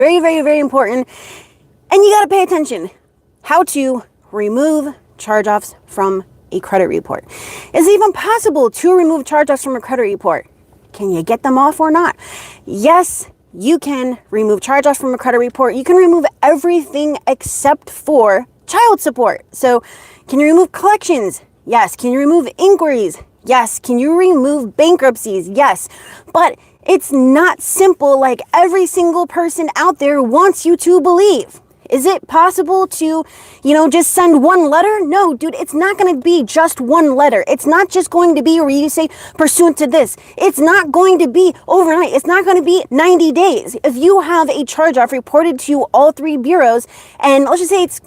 Very, very, very important. And you got to pay attention. How to remove charge-offs from a credit report. Is it even possible to remove charge-offs from a credit report? Can you get them off or not? Yes, you can remove charge-offs from a credit report. You can remove everything except for child support. So can you remove collections? Yes. Can you remove inquiries? Yes. Can you remove bankruptcies? Yes. But it's not simple like every single person out there wants you to believe. Is it possible to, just send one letter? No, dude, it's not going to be just one letter. It's not just going to be where you say pursuant to this. It's not going to be overnight. It's not going to be 90 days. If you have a charge off reported to all three bureaus, and let's just say it's,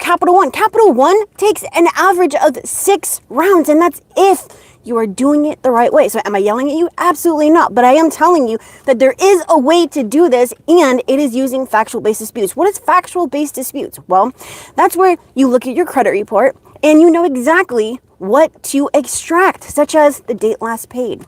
Capital One. Capital One takes an average of 6 rounds, and that's if you are doing it the right way. So am I yelling at you? Absolutely not. But I am telling you that there is a way to do this, and it is using factual-based disputes. What is factual-based disputes? Well, that's where you look at your credit report and you know exactly what to extract, such as the date last paid,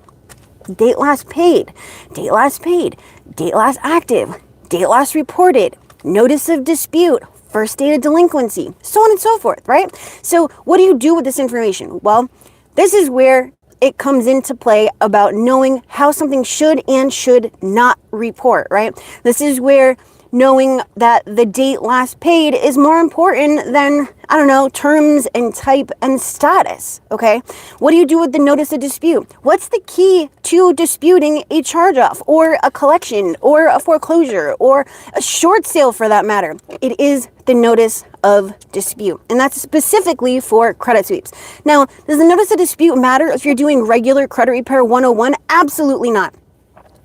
date last paid, date last paid, date last active, date last reported, notice of dispute, first date of delinquency, so on and so forth, right? So what do you do with this information? Well, this is where it comes into play about knowing how something should and should not report, right? This is where knowing that the date last paid is more important than, terms and type and status, okay? What do you do with the notice of dispute? What's the key to disputing a charge-off or a collection or a foreclosure or a short sale for that matter? It is the notice of dispute, and that's specifically for credit sweeps. Now, does the notice of dispute matter if you're doing regular credit repair 101? Absolutely not.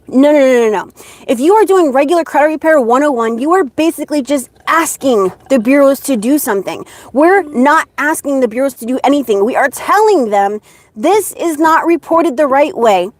No. If you are doing regular credit repair 101, you are basically just asking the bureaus to do something. We're not asking the bureaus to do anything. We are telling them this is not reported the right way.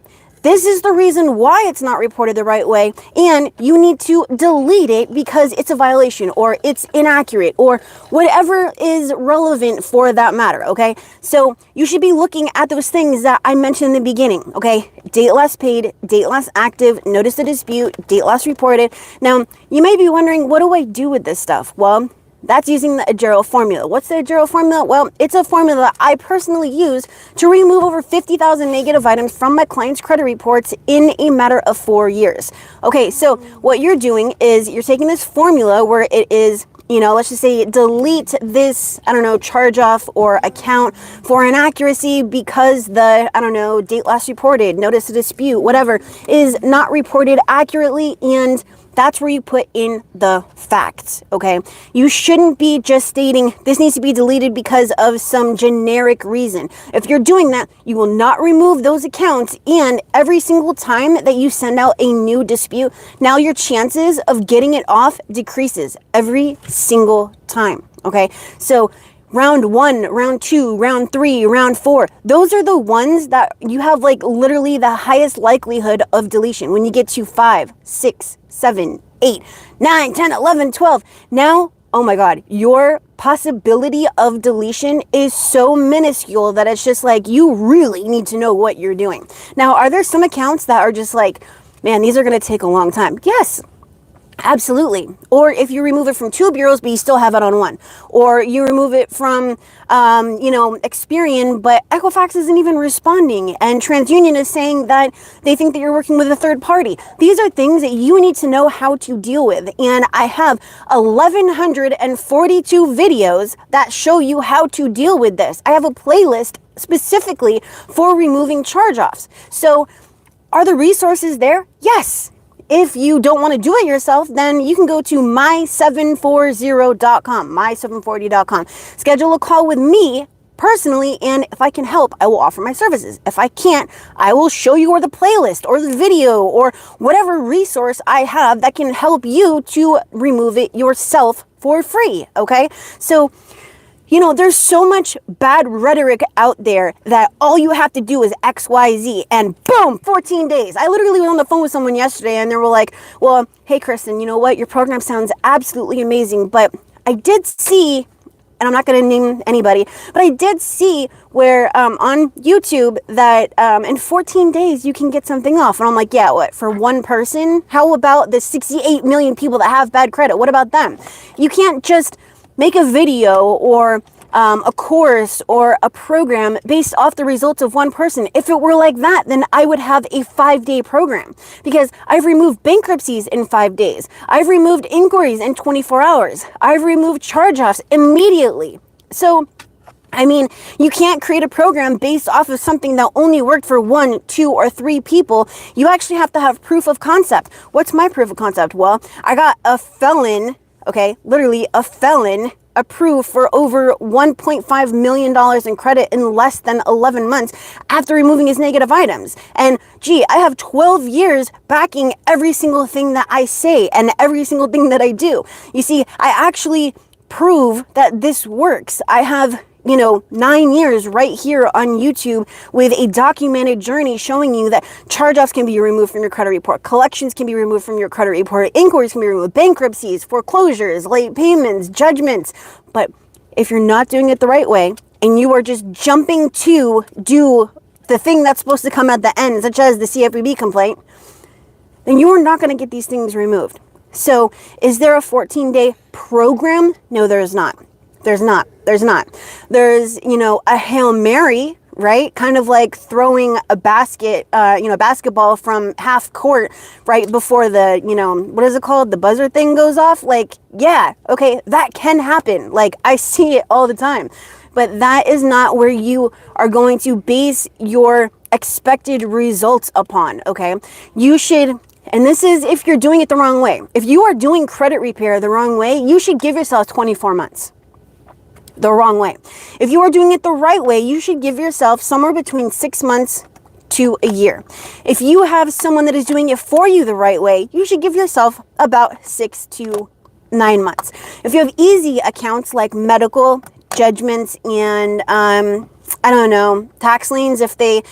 This is the reason why it's not reported the right way, and you need to delete it because it's a violation or it's inaccurate or whatever is relevant for that matter, okay? So you should be looking at those things that I mentioned in the beginning, okay? Date last paid, date last active, notice of dispute, date last reported. Now, you may be wondering, what do I do with this stuff? Well, that's using the Agero formula. What's the Agero formula? Well, it's a formula that I personally use to remove over 50,000 negative items from my clients' credit reports in a matter of 4 years. Okay, so what you're doing is you're taking this formula where it is, let's just say delete this, charge off or account for inaccuracy because the, date last reported, notice of dispute, whatever, is not reported accurately, and that's where you put in the facts, okay? You shouldn't be just stating this needs to be deleted because of some generic reason. If you're doing that, you will not remove those accounts, and every single time that you send out a new dispute, now your chances of getting it off decreases every single time, okay? So round 1, round 2, round 3, round 4, those are the ones that you have literally the highest likelihood of deletion. When you get to 5, 6, 7, 8, 9, 10, 11, 12, now, oh my God, your possibility of deletion is so minuscule that it's just you really need to know what you're doing. Now, are there some accounts that are just man, these are going to take a long time? Yes. Absolutely. Or if you remove it from 2 bureaus, but you still have it on 1, or you remove it from, Experian, but Equifax isn't even responding, and TransUnion is saying that they think that you're working with a third party. These are things that you need to know how to deal with, and I have 1,142 videos that show you how to deal with this. I have a playlist specifically for removing charge-offs. So, are the resources there? Yes. If you don't want to do it yourself, then you can go to my740.com, my740.com. Schedule a call with me personally, and if I can help, I will offer my services. If I can't, I will show you or the playlist or the video or whatever resource I have that can help you to remove it yourself for free, okay? So, there's so much bad rhetoric out there that all you have to do is XYZ and boom, 14 days. I literally was on the phone with someone yesterday and they were like, well, hey, Kristen, you know what? Your program sounds absolutely amazing, but I did see and I'm not going to name anybody, but I did see where on YouTube that in 14 days you can get something off. And I'm like, yeah, what, for one person? How about the 68 million people that have bad credit? What about them? You can't just make a video or a course or a program based off the results of one person. If it were like that, then I would have a 5-day program, because I've removed bankruptcies in 5 days. I've removed inquiries in 24 hours. I've removed charge-offs immediately. So, I mean, you can't create a program based off of something that only worked for 1, 2, or 3 people. You actually have to have proof of concept. What's my proof of concept? Well, I got a felon, okay, literally a felon, approved for over $1.5 million in credit in less than 11 months after removing his negative items. And gee, I have 12 years backing every single thing that I say and every single thing that I do. You see, I actually prove that this works. I have 9 years right here on YouTube with a documented journey showing you that charge-offs can be removed from your credit report, collections can be removed from your credit report, inquiries can be removed, bankruptcies, foreclosures, late payments, judgments. But if you're not doing it the right way and you are just jumping to do the thing that's supposed to come at the end, such as the CFPB complaint, then you are not going to get these things removed. So is there a 14-day program? No, there is not. There's not. There's, a Hail Mary, right? Kind of like throwing a basketball from half court right before the, what is it called? The buzzer thing goes off. Like, yeah, okay, that can happen. Like, I see it all the time. But that is not where you are going to base your expected results upon, okay? You should, and this is if you're doing it the wrong way. If you are doing credit repair the wrong way, you should give yourself 24 months. The wrong way. If you are doing it the right way, you should give yourself somewhere between 6 months to a year. If you have someone that is doing it for you the right way, you should give yourself about 6 to 9 months. If you have easy accounts like medical, judgments, and tax liens, if they,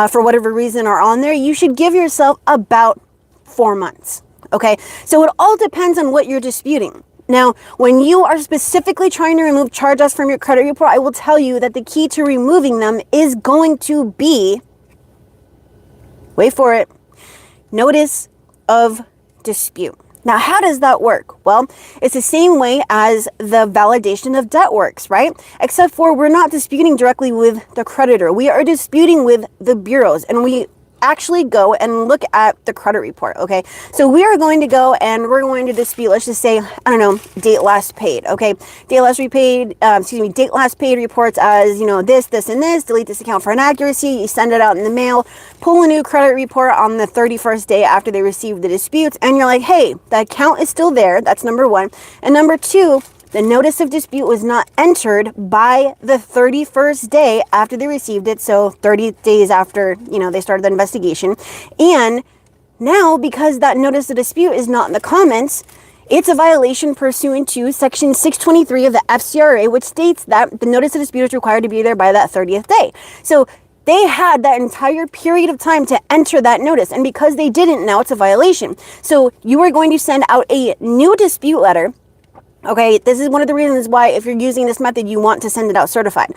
for whatever reason, are on there, you should give yourself about 4 months. Okay, so it all depends on what you're disputing. Now, when you are specifically trying to remove charge-offs from your credit report, I will tell you that the key to removing them is going to be, wait for it, notice of dispute. Now, how does that work? Well, it's the same way as the validation of debt works, right? Except for we're not disputing directly with the creditor. We are disputing with the bureaus, and we actually go and look at the credit report, okay? So we are going to go and we're going to dispute, let's just say, date last paid, okay? Date last paid reports as, this, and this, delete this account for inaccuracy, you send it out in the mail, pull a new credit report on the 31st day after they receive the disputes, and you're like, hey, the account is still there, that's number one. And number two, the notice of dispute was not entered by the 31st day after they received it, so 30 days after, they started the investigation. And now, because that notice of dispute is not in the comments, it's a violation pursuant to Section 623 of the FCRA, which states that the notice of dispute is required to be there by that 30th day. So they had that entire period of time to enter that notice, and because they didn't, now it's a violation. So you are going to send out a new dispute letter. Okay, this is one of the reasons why if you're using this method, you want to send it out certified.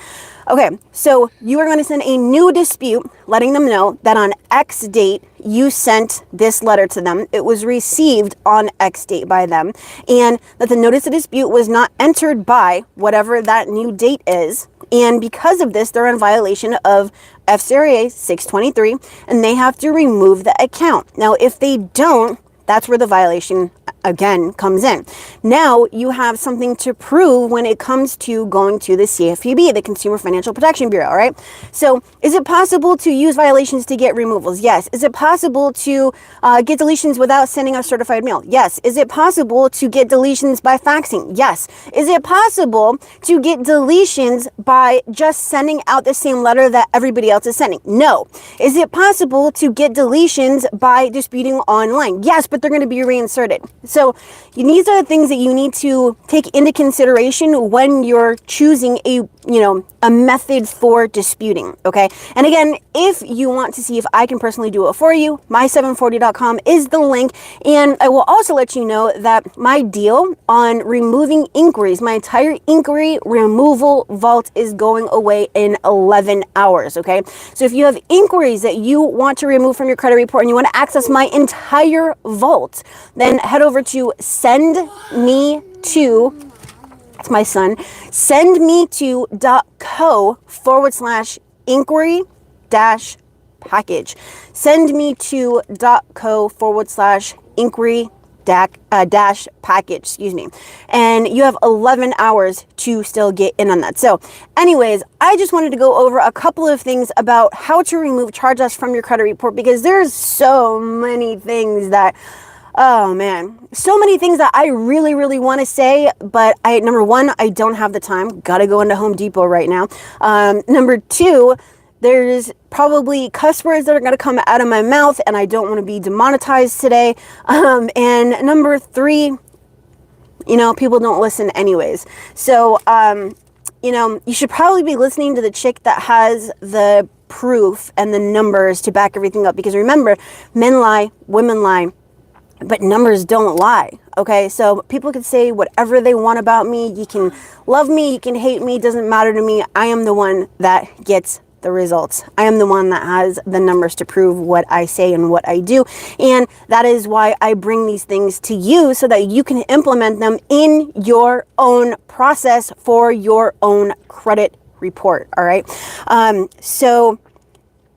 Okay, so you are going to send a new dispute letting them know that on X date, you sent this letter to them. It was received on X date by them, and that the notice of dispute was not entered by whatever that new date is. And because of this, they're in violation of FCRA 623, and they have to remove the account. Now, if they don't, that's where the violation, again, comes in. Now you have something to prove when it comes to going to the CFPB, the Consumer Financial Protection Bureau, all right? So is it possible to use violations to get removals? Yes. Is it possible to get deletions without sending out certified mail? Yes. Is it possible to get deletions by faxing? Yes. Is it possible to get deletions by just sending out the same letter that everybody else is sending? No. Is it possible to get deletions by disputing online? Yes, but they're going to be reinserted. So these are the things that you need to take into consideration when you're choosing a method for disputing, okay? And again, if you want to see if I can personally do it for you, my740.com is the link. And I will also let you know that my deal on removing inquiries, my entire inquiry removal vault is going away in 11 hours, okay? So if you have inquiries that you want to remove from your credit report and you want to access my entire vault, then head over to it's my son, sendme2.co/inquiry-package. Sendme2.co/inquiry-package, and you have 11 hours to still get in on that. So anyways, I just wanted to go over a couple of things about how to remove charge-offs from your credit report, because there's so many things that, oh man, so many things that I really, really want to say, but number one, I don't have the time. Gotta go into Home Depot right now. Number two, there's probably cuss words that are going to come out of my mouth, and I don't want to be demonetized today. And number three, people don't listen anyways. So, you should probably be listening to the chick that has the proof and the numbers to back everything up. Because remember, men lie, women lie, but numbers don't lie, okay? So people can say whatever they want about me. You can love me, you can hate me, it doesn't matter to me. I am the one that gets the results. I am the one that has the numbers to prove what I say and what I do. And that is why I bring these things to you, so that you can implement them in your own process for your own credit report, all right? So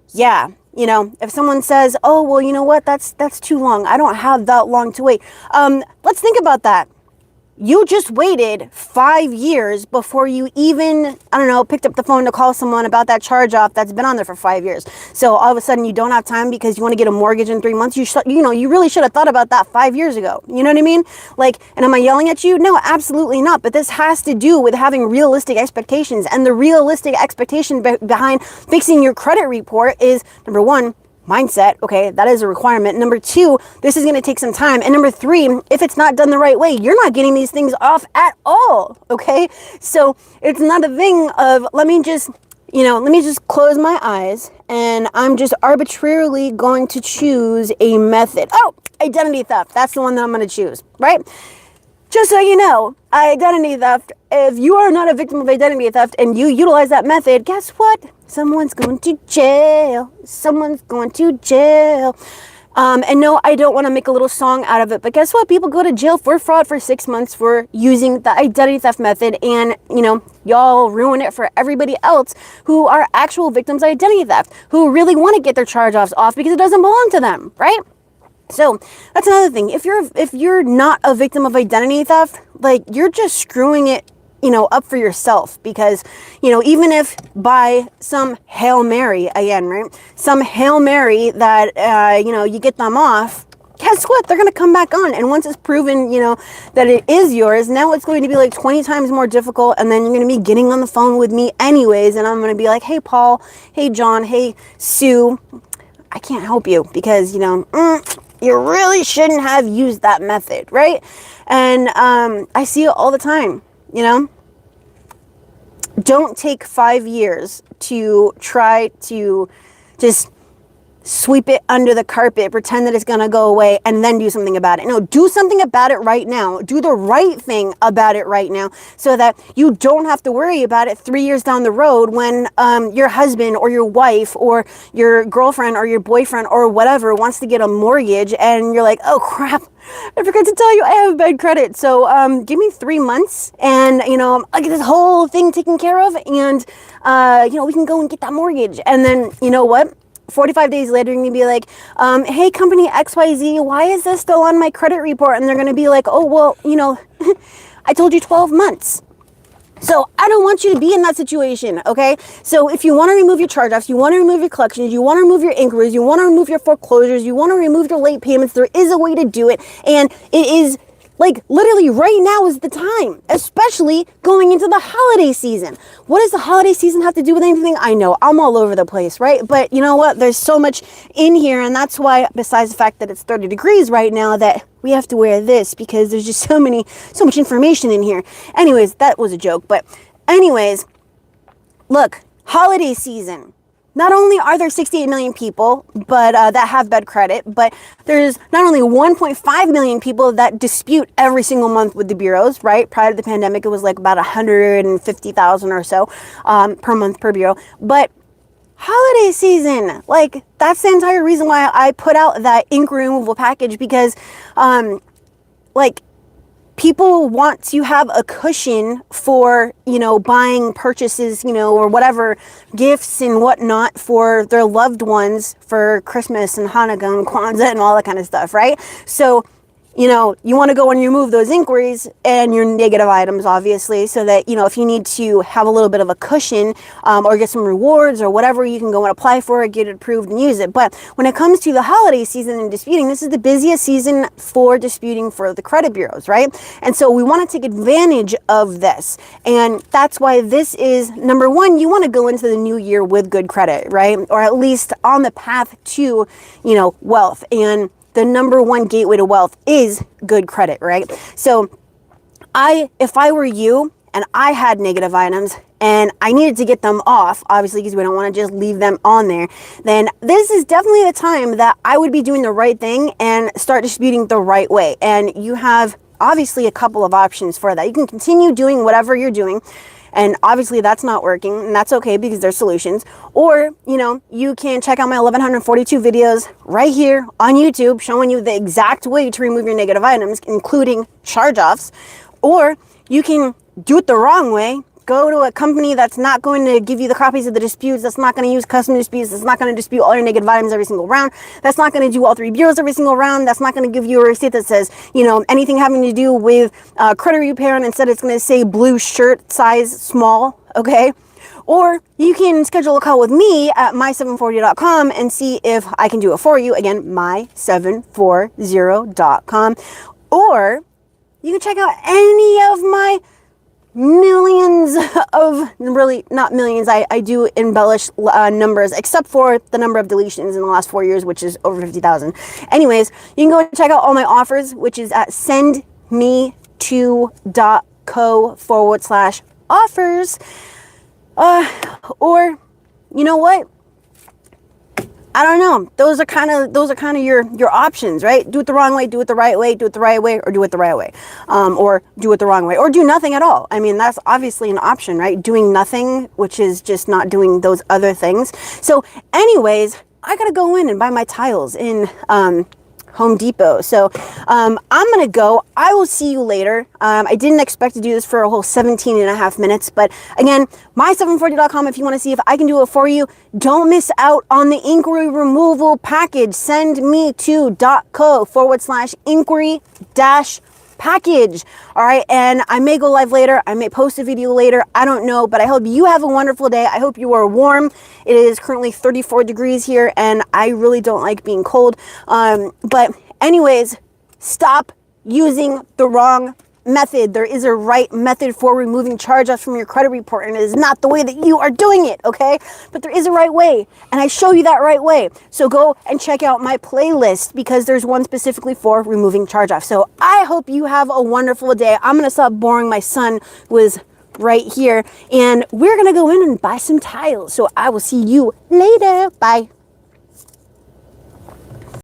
yeah. If someone says, oh, well, you know what, that's too long, I don't have that long to wait. Let's think about that. You just waited 5 years before you even, picked up the phone to call someone about that charge off that's been on there for 5 years. So all of a sudden you don't have time because you want to get a mortgage in 3 months. You really should have thought about that 5 years ago. You know what I mean? And am I yelling at you? No, absolutely not. But this has to do with having realistic expectations, and the realistic expectation behind fixing your credit report is, number one, mindset. Okay, that is a requirement. Number two, this is going to take some time. And number three, if it's not done the right way, you're not getting these things off at all. Okay, so it's not a thing of let me just close my eyes and I'm just arbitrarily going to choose a method. Oh, identity theft. That's the one that I'm going to choose, right? Just so you know, identity theft, if you are not a victim of identity theft and you utilize that method, guess what? Someone's going to jail. Someone's going to jail. And no, I don't want to make a little song out of it, but guess what? People go to jail for fraud for 6 months for using the identity theft method, and, y'all ruin it for everybody else who are actual victims of identity theft, who really want to get their charge-offs off because it doesn't belong to them, right? So that's another thing. If you're not a victim of identity theft, you're just screwing it, up for yourself, because, even if by some Hail Mary, again, right? Some Hail Mary that, you get them off, guess what? They're going to come back on. And once it's proven, that it is yours, now it's going to be 20 times more difficult. And then you're going to be getting on the phone with me anyways. And I'm going to be like, hey, Paul, hey, John, hey, Sue, I can't help you because, you really shouldn't have used that method, right? And I see it all the time, Don't take 5 years to try to just sweep it under the carpet, pretend that it's going to go away, and then do something about it. No, do something about it right now. Do the right thing about it right now, so that you don't have to worry about it 3 years down the road when your husband or your wife or your girlfriend or your boyfriend or whatever wants to get a mortgage, and you're like, oh crap, I forgot to tell you I have bad credit. So give me 3 months and, I'll get this whole thing taken care of, and, we can go and get that mortgage. And then, you know what? 45 days later, you're going to be like, hey, company XYZ, why is this still on my credit report? And they're going to be like, oh, well, I told you 12 months. So I don't want you to be in that situation, okay? So if you want to remove your charge-offs, you want to remove your collections, you want to remove your inquiries, you want to remove your foreclosures, you want to remove your late payments, there is a way to do it. And it is Like, literally right now is the time, especially going into the holiday season. What does the holiday season have to do with anything? I know, I'm all over the place, right? But you know what? There's so much in here, and that's why, besides the fact that it's 30 degrees right now, that we have to wear this, because there's just so much information in here. Anyways, that was a joke. But anyways, look, holiday season. Not only are there 68 million people that have bad credit, but there's not only 1.5 million people that dispute every single month with the bureaus, right? Prior to the pandemic, it was like about 150,000 or so per month per bureau. But holiday season, like, that's the entire reason why I put out that inquiry removal package, because like, people want to have a cushion for, buying purchases, or whatever, gifts and whatnot for their loved ones for Christmas and Hanukkah and Kwanzaa and all that kind of stuff, right? So, you want to go and remove those inquiries and your negative items, obviously, so that, if you need to have a little bit of a cushion or get some rewards or whatever, you can go and apply for it, get it approved and use it. But when it comes to the holiday season and disputing, this is the busiest season for disputing for the credit bureaus, right? And so we want to take advantage of this. And that's why this is, number one, you want to go into the new year with good credit, right? Or at least on the path to, wealth. And the number one gateway to wealth is good credit, right? So if I were you and I had negative items and I needed to get them off, obviously, because we don't want to just leave them on there, then this is definitely the time that I would be doing the right thing and start disputing the right way. And you have obviously a couple of options for that. You can continue doing whatever you're doing, and obviously that's not working, and that's okay because there's solutions. Or, you can check out my 1142 videos right here on YouTube showing you the exact way to remove your negative items, including charge-offs. Or you can do it the wrong way. Go to a company that's not going to give you the copies of the disputes, that's not going to use custom disputes, that's not going to dispute all your negative items every single round, that's not going to do all 3 bureaus every single round, that's not going to give you a receipt that says, anything having to do with credit repair, and instead it's going to say blue shirt size small, okay? Or you can schedule a call with me at my740.com and see if I can do it for you. Again, my740.com. Or you can check out any of my millions of, really not millions, I do embellish numbers, except for the number of deletions in the last 4 years, which is over 50,000. Anyways, you can go and check out all my offers, which is at sendme2.co/offers. Or, you know what? I don't know. Those are kind of your options, right? Do it the wrong way, do it the right way, do it the right way, or do it the right way. Or do it the wrong way, or do nothing at all. I mean, that's obviously an option, right? Doing nothing, which is just not doing those other things. So anyways, I gotta go in and buy my tiles in Home Depot. So I'm gonna go. I will see you later. I didn't expect to do this for a whole 17 and a half minutes, but again, my740.com if you want to see if I can do it for you. Don't miss out on the inquiry removal package. sendme2.co/inquiry-package. All right, and I may go live later, I may post a video later, I don't know, but I hope you have a wonderful day. I hope you are warm. It is currently 34 degrees here, and I really don't like being cold. But anyways, stop using the wrong method. There is a right method for removing charge-offs from your credit report, and it is not the way that you are doing it, okay? But there is a right way, and I show you that right way. So go and check out my playlist, because there's one specifically for removing charge-offs. So I hope you have a wonderful day. I'm gonna stop boring. My son was right here, and we're gonna go in and buy some tiles. So I will see you later. Bye.